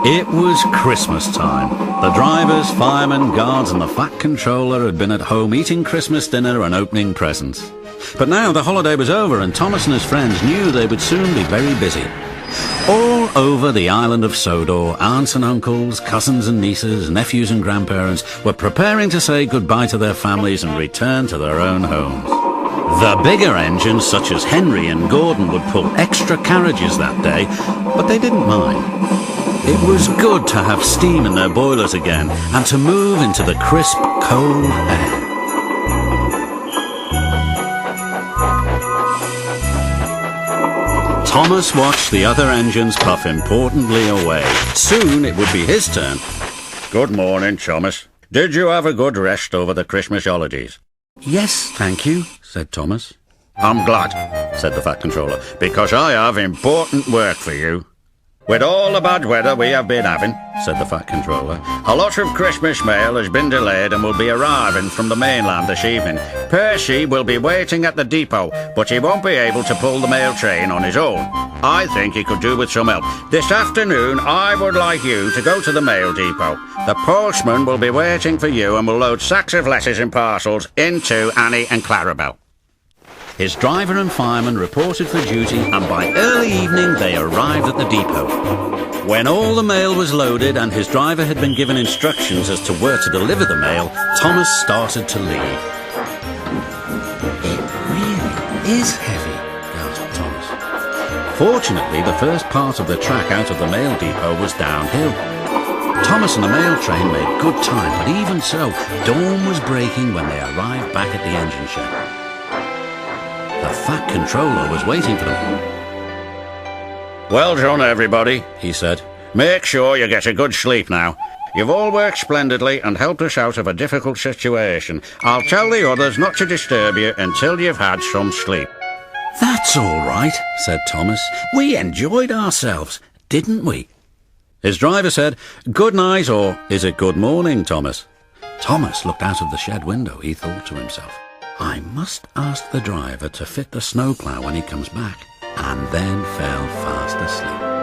It was Christmas time. The drivers, firemen, guards and the fat controller had been at home eating Christmas dinner and opening presents. But now the holiday was over and Thomas and his friends knew they would soon be very busy. All over the island of Sodor, aunts and uncles, cousins and nieces, nephews and grandparents were preparing to say goodbye to their families and return to their own homes. The bigger engines, such as Henry and Gordon, would pull extra carriages that day, but they didn't mind. It was good to have steam in their boilers again and to move into the crisp, cold air. Thomas watched the other engines puff importantly away. Soon it would be his turn. Good morning, Thomas. Did you have a good rest over the Christmas holidays? Yes, thank you, said Thomas. I'm glad, said the Fat Controller, because I have important work for you. With all the bad weather we have been having, said the Fat Controller, a lot of Christmas mail has been delayed and will be arriving from the mainland this evening. Percy will be waiting at the depot, but he won't be able to pull the mail train on his own. I think he could do with some help. This afternoon I would like you to go to the mail depot. The postman will be waiting for you and will load sacks of letters and parcels into Annie and Clarabel. His driver and fireman reported for duty, and by early evening they arrived at the depot. When all the mail was loaded and his driver had been given instructions as to where to deliver the mail, Thomas started to leave. It really is heavy, gasped Thomas. Fortunately, the first part of the track out of the mail depot was downhill. Thomas and the mail train made good time, but even so, dawn was breaking when they arrived back at the engine shed. The Fat Controller was waiting for them. Well done, everybody, he said. Make sure you get a good sleep now. You've all worked splendidly and helped us out of a difficult situation. I'll tell the others not to disturb you until you've had some sleep. That's all right, said Thomas. We enjoyed ourselves, didn't we? His driver said, "Good night," or "Is it good morning, Thomas?" Thomas looked out of the shed window. He thought to himself, I must ask the driver to fit the snowplough when he comes back, and then fell fast asleep.